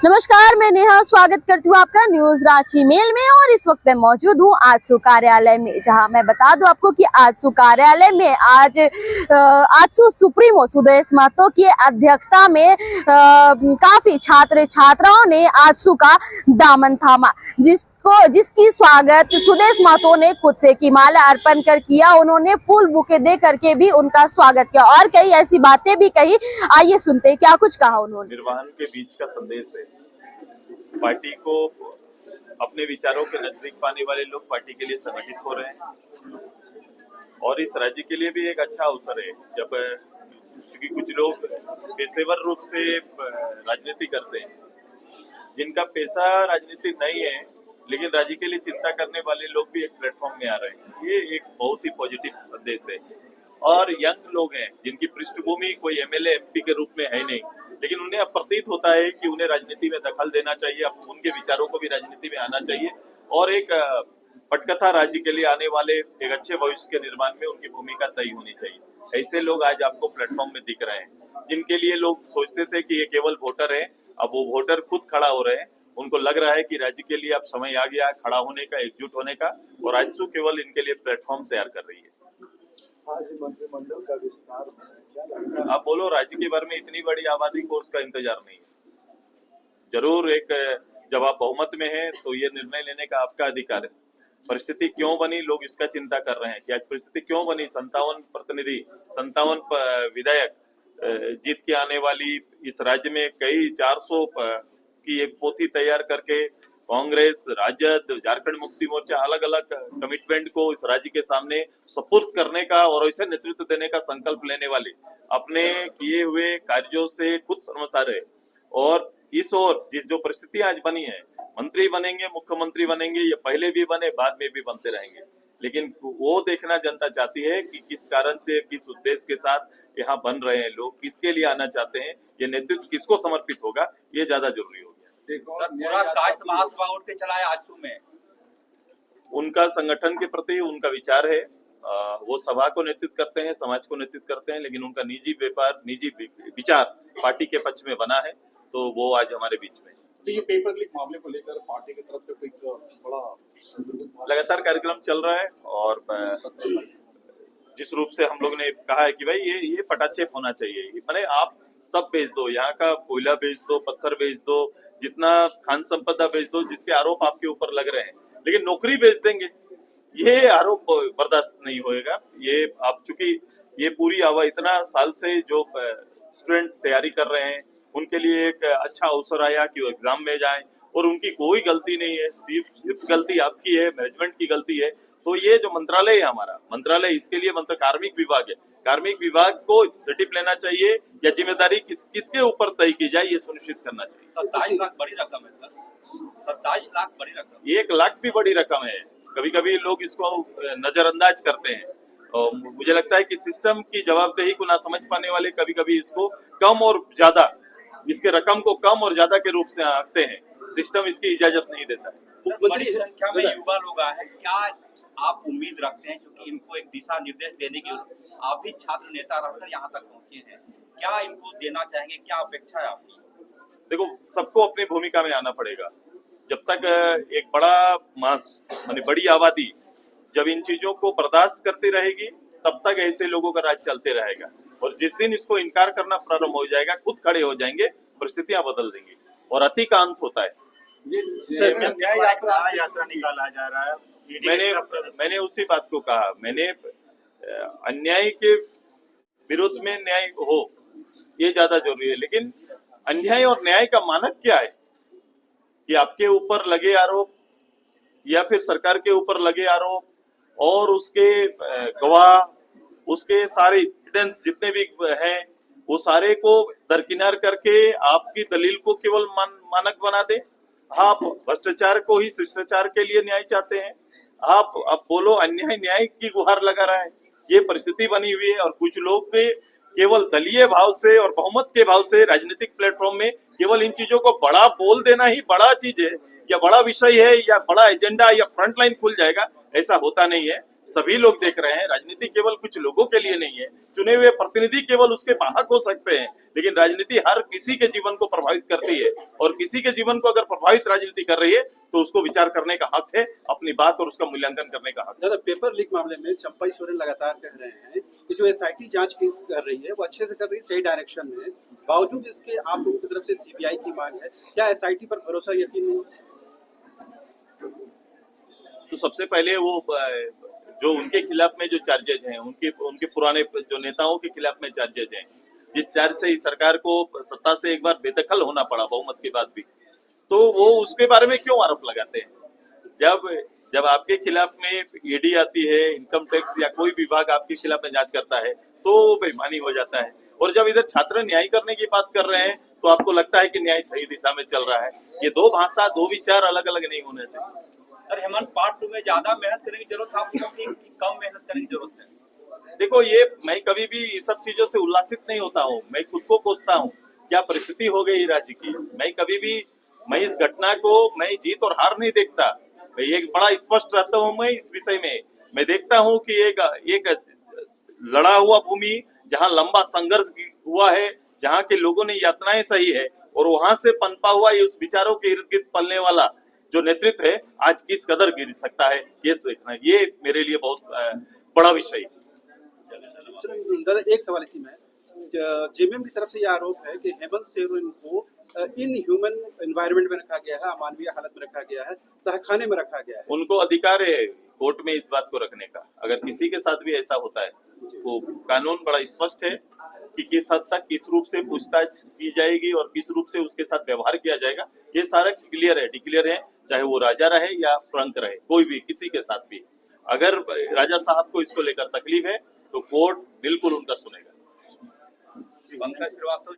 नमस्कार, मैं नेहा स्वागत करती हूँ आपका न्यूज रांची मेल में। और इस वक्त मैं मौजूद हूँ आजसू कार्यालय में, जहां मैं बता दूं आपको कि आजसू कार्यालय में आज आजसू सुप्रीमो सुदेश महतो की अध्यक्षता में काफी छात्र छात्राओं ने आजसू का दामन थामा, जिसकी स्वागत सुदेश महतो ने खुद से की माला अर्पण कर किया। उन्होंने फूल बुके दे करके भी उनका स्वागत किया और कई ऐसी बातें भी कही। आइए सुनते क्या कुछ कहा उन्होंने। निर्वाहन के बीच का संदेश है। पार्टी को अपने विचारों के नजदीक पाने वाले लोग पार्टी के लिए संगठित हो रहे हैं और इस राज्य के लिए भी एक अच्छा अवसर है जब क्योंकि कुछ लोग पेशेवर रूप से राजनीति करते हैं, जिनका पेशा राजनीति नहीं है लेकिन राज्य के लिए चिंता करने वाले लोग भी एक प्लेटफॉर्म में आ रहे हैं। ये एक बहुत ही पॉजिटिव संदेश है। और यंग लोग हैं जिनकी पृष्ठभूमि कोई एमएलए एमपी के रूप में है नहीं, लेकिन उन्हें अब प्रतीत होता है कि उन्हें राजनीति में दखल देना चाहिए, अब उनके विचारों को भी राजनीति में आना चाहिए और एक पटकथा राज्य के लिए आने वाले एक अच्छे भविष्य के निर्माण में उनकी भूमिका तय होनी चाहिए। ऐसे लोग आज आपको प्लेटफॉर्म में दिख रहे हैं, जिनके लिए लोग सोचते थे कि ये केवल वोटर है, अब वो वोटर खुद खड़ा हो रहे हैं। उनको लग रहा है कि राज्य के लिए अब समय आ गया खड़ा होने का, एकजुट होने का, और आजसू केवल इनके लिए प्लेटफॉर्म तैयार कर रही है। आज मंत्रिमंडल का विस्तार क्या लगता है? आप बोलो, राज्य के बारे में इतनी बड़ी आबादी को उसका इंतजार नहीं है। जरूर एक जब आप बहुमत में हैं तो ये निर्णय लेने का आपका अधिकार है। परिस्थिति क्यों बनी, लोग इसका चिंता कर रहे हैं कि आज परिस्थिति क्यों बनी। 57 प्रतिनिधि, 57 विधायक जीत के आने वाली इस राज्य में कई 400 की एक पोथी तैयार करके कांग्रेस, राजद, झारखंड मुक्ति मोर्चा अलग अलग कमिटमेंट को इस राज्य के सामने सुपुर्द करने का और ऐसे नेतृत्व देने का संकल्प लेने वाले अपने किए हुए कार्यों से खुद शर्मसार है। और इस ओर जिस जो परिस्थितियां आज बनी है, मंत्री बनेंगे, मुख्यमंत्री बनेंगे, ये पहले भी बने, बाद में भी बनते रहेंगे, लेकिन वो देखना जनता चाहती है कि किस कारण से, किस उद्देश्य के साथ यहाँ बन रहे हैं लोग, किसके लिए आना चाहते हैं, ये नेतृत्व किसको समर्पित होगा, ये ज्यादा जरूरी हो गया। पूरा कास्ट महासभा उठ के चला है आजसू में। उनका संगठन के प्रति उनका विचार है, वो सभा को नेतृत्व करते हैं, समाज को नेतृत्व करते हैं, लेकिन उनका निजी व्यापार, निजी विचार पार्टी के पक्ष में बना है, तो वो आज हमारे बीच में। तो ये पेपर लीक मामले को लेकर पार्टी की तरफ से कोई बड़ा लगातार कार्यक्रम चल रहा है और जिस रूप से हम लोग ने कहा है कि भाई ये पटाक्षेप होना चाहिए, माने आप सब बेच दो, यहाँ का कोयला बेच दो, पत्थर बेच दो, जितना खान संपदा बेच दो, जिसके आरोप आपके ऊपर लग रहे हैं, लेकिन नौकरी बेच देंगे, ये आरोप बर्दाश्त नहीं होएगा। ये आप चूंकि ये पूरी इतना साल से जो स्टूडेंट तैयारी कर रहे हैं उनके लिए एक अच्छा अवसर आया कि वो एग्जाम में जाएं और उनकी कोई गलती नहीं है, सिर्फ गलती आपकी है, मैनेजमेंट की गलती है। तो ये जो मंत्रालय है हमारा मंत्रालय, इसके लिए कार्मिक विभाग है, कार्मिक विभाग को इनिशिएटिव लेना चाहिए या जिम्मेदारी किसके ऊपर तय की जाए, ये सुनिश्चित करना चाहिए। 27 लाख बड़ी रकम है सर, 27 लाख बड़ी रकम। 1 लाख भी बड़ी रकम है। कभी कभी लोग इसको नजरअंदाज करते हैं और मुझे लगता है कि सिस्टम की जवाबदेही को ना समझ पाने वाले कभी कभी इसको कम और ज्यादा, इसके रकम को कम और ज्यादा के रूप से आंकते हैं। सिस्टम इसकी इजाजत नहीं देता है। बड़ी संख्या में युवा लोग आए हैं, क्या आप उम्मीद रखते हैं क्योंकि इनको एक दिशा निर्देश देने की, आप भी छात्र नेता रहकर यहाँ तक पहुंचे हैं, क्या इनको देना चाहेंगे, क्या अपेक्षा है आपकी? देखो, सबको अपनी भूमिका में आना पड़ेगा। जब तक एक बड़ा मास माने बड़ी आबादी जब इन चीजों को बर्दाश्त करती रहेगी, तब तक ऐसे लोगों का राज चलते रहेगा। और जिस दिन इसको इनकार करना प्रारंभ हो जाएगा, खुद खड़े हो जाएंगे, परिस्थितियां बदल देंगी और अति का अंत होता है। न्याय यात्रा निकाला जा रहा है। मैंने उसी बात को कहा, मैंने अन्याय के विरुद्ध में न्याय हो, ये ज्यादा जरूरी है, लेकिन अन्याय और न्याय का मानक क्या है कि आपके ऊपर लगे आरोप या फिर सरकार के ऊपर लगे आरोप और उसके गवाह, उसके सारे एविडेंस जितने भी हैं, वो सारे को दरकिनार करके आपकी दलील को केवल मानक बना दे। आप भ्रष्टाचार को ही शिष्टाचार के लिए न्याय चाहते हैं। आप अब बोलो अन्याय न्याय की गुहार लगा रहा है। ये परिस्थिति बनी हुई है और कुछ लोग भी केवल दलीय भाव से और बहुमत के भाव से राजनीतिक प्लेटफॉर्म में केवल इन चीजों को बड़ा बोल देना ही बड़ा चीज है या बड़ा विषय है या बड़ा एजेंडा या फ्रंट लाइन खुल जाएगा, ऐसा होता नहीं है। सभी लोग देख रहे हैं। राजनीति केवल कुछ लोगों के लिए नहीं है, चुने हुए प्रतिनिधि केवल उसके वाहक हो सकते हैं, लेकिन राजनीति हर किसी के जीवन को प्रभावित करती है, और किसी के जीवन को अगर प्रभावित राजनीति कर रही है तो उसको विचार करने का हक है, अपनी बात और उसका मूल्यांकन करने का हक है। ज्यादा पेपर लीक मामले में चंपई सोरेन लगातार कह रहे हैं कि जो एसआईटी जांच कर रही है वो अच्छे से कर रही है, सही डायरेक्शन में, बावजूद इसके आप लोगों की तरफ से सीबीआई की मांग है, क्या एसआईटी पर भरोसा यकीन नहीं? तो सबसे पहले वो जो उनके खिलाफ में जो चार्जेज हैं, उनके पुराने जो नेताओं के खिलाफ में चार्जेज हैं, जिस चार्ज से इस सरकार को सत्ता से एक बार बेदखल होना पड़ा बहुमत के बाद भी, तो वो उसके बारे में क्यों आरोप लगाते हैं? जब आपके खिलाफ में ईडी आती है, इनकम टैक्स या कोई विभाग आपके खिलाफ में जांच करता है तो वो बेईमानी हो जाता है। और जब इधर छात्र न्याय करने की बात कर रहे हैं तो आपको लगता है कि न्याय सही दिशा में चल रहा है। ये दो भाषा, दो विचार अलग अलग नहीं होने चाहिए। सर, हेमंत पार्ट 2 में ज्यादा मेहनत करने की जरूरत है आपको कि कम मेहनत करने की जरूरत है? देखो, ये मैं कभी भी इस सब चीजों से उल्लासित नहीं होता हूँ। मैं खुद को कोसता हूँ क्या परिस्थिति हो गई राज्य की। मैं इस घटना को मैं जीत और हार नहीं देखता। मैं एक बड़ा स्पष्ट रहता हूँ। मैं इस विषय में मैं देखता हूँ कि एक लड़ा हुआ भूमि जहाँ लंबा संघर्ष हुआ है, जहाँ के लोगों ने यातनाएं सही है, और वहां से पनपा हुआ ये उस विचारों के इर्द गिर्द पलने वाला जो नेतृत्व है आज किस कदर गिर सकता है, ये सोचना, ये मेरे लिए बहुत बड़ा विषय है। दादा, एक सवाल इसी में, जेएमएम की तरफ से यह आरोप है कि हेमंत सोरेन को इन ह्यूमन एनवायरनमेंट में रखा गया है, अमानवीय हालत में रखा गया है, तहखाने में रखा गया है। उनको अधिकार है कोर्ट में इस बात को रखने का। अगर किसी के साथ भी ऐसा होता है तो कानून बड़ा स्पष्ट है कि किस हद तक किस रूप से पूछताछ की जाएगी और किस रूप से उसके साथ व्यवहार किया जाएगा, ये सारा क्लियर है, डिक्लेयर है। चाहे वो राजा रहे या प्रंक रहे, कोई भी किसी के साथ भी अगर राजा साहब को इसको लेकर तकलीफ है तो कोर्ट बिल्कुल उनका सुनेगा। पंकज श्रीवास्तव